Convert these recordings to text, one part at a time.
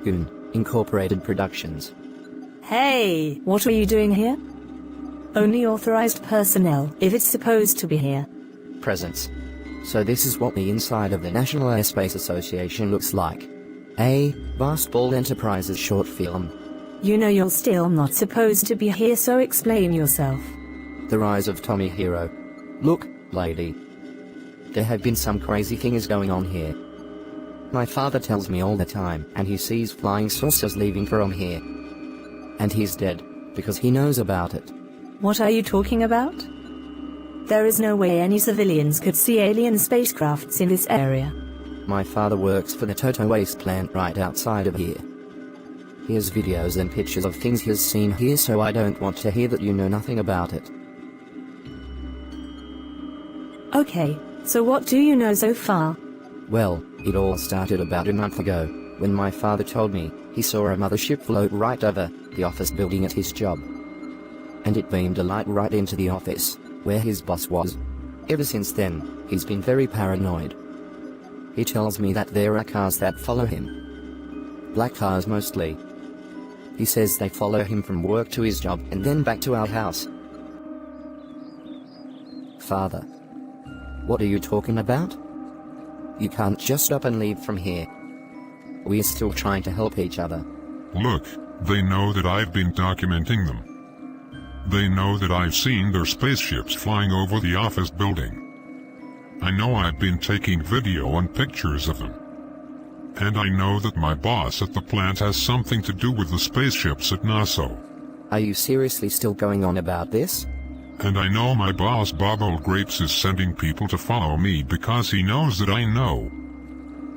Mugen, Incorporated Productions. Hey, what are you doing here? Only authorized personnel, if it's supposed to be here. Presents. So this is what the inside of the National Airspace Association looks like. A vast bald enterprises short film. You know you're still not supposed to be here, so explain yourself. The rise of Tommy Hero. Look, lady. There have been some crazy things going on here. My father tells me all the time, and he sees flying saucers leaving from here. And he's dead, because he knows about it. What are you talking about? There is no way any civilians could see alien spacecrafts in this area. My father works for the Toto waste plant right outside of here. Here's videos and pictures of things he's seen here, so I don't want to hear that you know nothing about it. Okay, so what do you know so far? Well, it all started about a month ago, when my father told me he saw a mothership float right over the office building at his job. And it beamed a light right into the office, where his boss was. Ever since then, he's been very paranoid. He tells me that there are cars that follow him. Black cars mostly. He says they follow him from work to his job and then back to our house. Father. What are you talking about? You can't just up and leave from here. We're still trying to help each other. Look, they know that I've been documenting them. They know that I've seen their spaceships flying over the office building. I know I've been taking video and pictures of them. And I know that my boss at the plant has something to do with the spaceships at NASA. Are you seriously still going on about this? And I know my boss Bob Grapes is sending people to follow me because he knows that I know.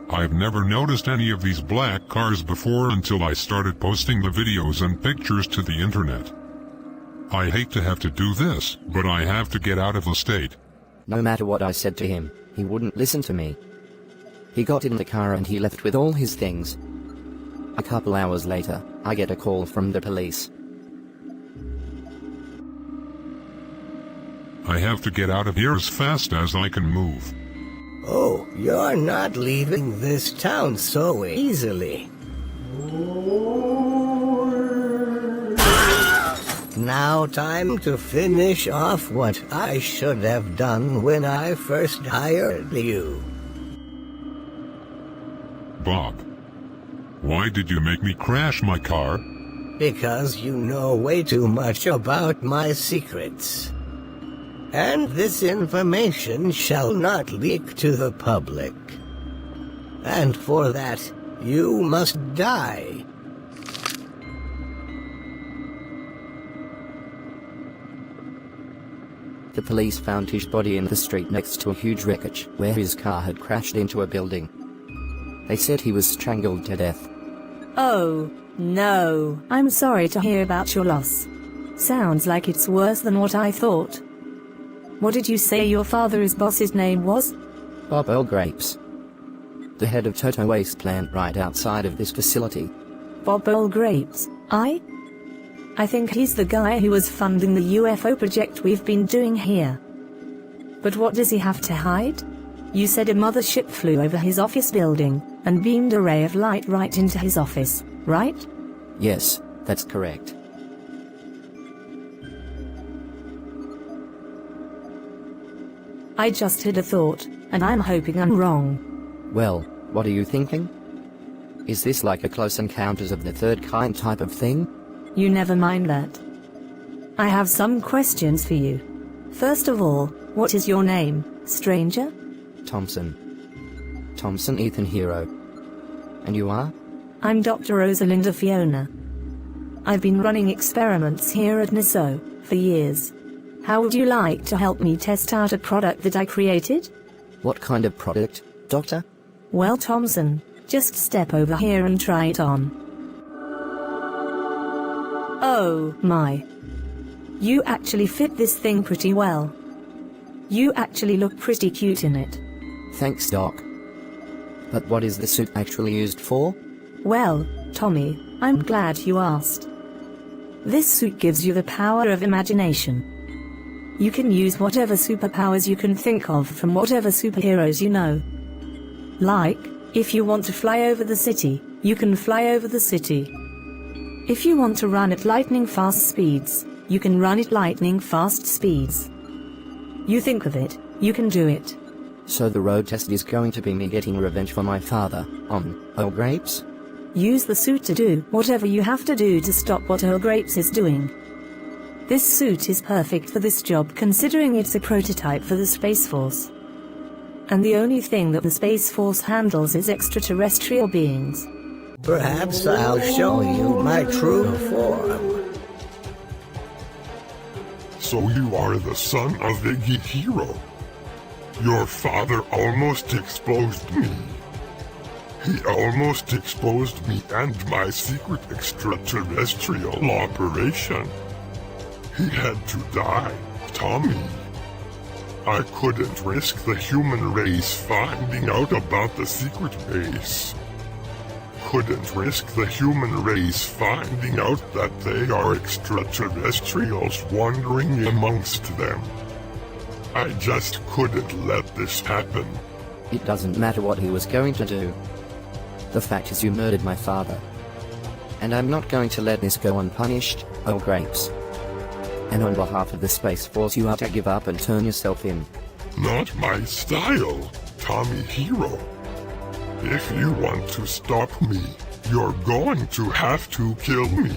I've never noticed any of these black cars before until I started posting the videos and pictures to the internet. I hate to have to do this, but I have to get out of the state. No matter what I said to him, he wouldn't listen to me. He got in the car and he left with all his things. A couple hours later, I get a call from the police. I have to get out of here as fast as I can move. Oh, you're not leaving this town so easily. Now time to finish off what I should have done when I first hired you. Bob, why did you make me crash my car? Because you know way too much about my secrets. And this information shall not leak to the public. And for that, you must die. The police found his body in the street next to a huge wreckage where his car had crashed into a building. They said he was strangled to death. Oh, no. I'm sorry to hear about your loss. Sounds like it's worse than what I thought. What did you say your father's boss's name was? Bob Grapes. The head of Toto waste plant right outside of this facility. Bob Grapes. I think he's the guy who was funding the UFO project we've been doing here. But what does he have to hide? You said a mothership flew over his office building and beamed a ray of light right into his office, right? Yes, that's correct. I just had a thought, and I'm hoping I'm wrong. Well, what are you thinking? Is this like a Close Encounters of the Third Kind type of thing? You never mind that. I have some questions for you. First of all, what is your name, stranger? Thompson Ethan Hero. And you are? I'm Dr. Rosalinda Fiona. I've been running experiments here at NSO for years. How would you like to help me test out a product that I created? What kind of product, Doctor? Well, Thompson, just step over here and try it on. Oh my. You actually fit this thing pretty well. You actually look pretty cute in it. Thanks, Doc. But what is the suit actually used for? Well, Tommy, I'm glad you asked. This suit gives you the power of imagination. You can use whatever superpowers you can think of from whatever superheroes you know. Like, if you want to fly over the city, you can fly over the city. If you want to run at lightning fast speeds, you can run at lightning fast speeds. You think of it, you can do it. So the road test is going to be me getting revenge for my father, on Earl Grapes? Use the suit to do whatever you have to do to stop what Earl Grapes is doing. This suit is perfect for this job considering it's a prototype for the Space Force. And the only thing that the Space Force handles is extraterrestrial beings. Perhaps I'll show you my true form. So you are the son of Iggy Hero. Your father almost exposed me. He almost exposed me and my secret extraterrestrial operation. He had to die, Tommy. I couldn't risk the human race finding out about the secret base. Couldn't risk the human race finding out that they are extraterrestrials wandering amongst them. I just couldn't let this happen. It doesn't matter what he was going to do. The fact is you murdered my father. And I'm not going to let this go unpunished, Earl Grapes. And on behalf of the Space Force you are to give up and turn yourself in. Not my style, Tommy Hero. If you want to stop me, you're going to have to kill me.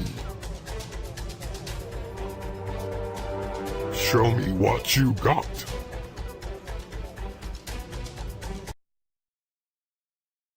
Show me what you got.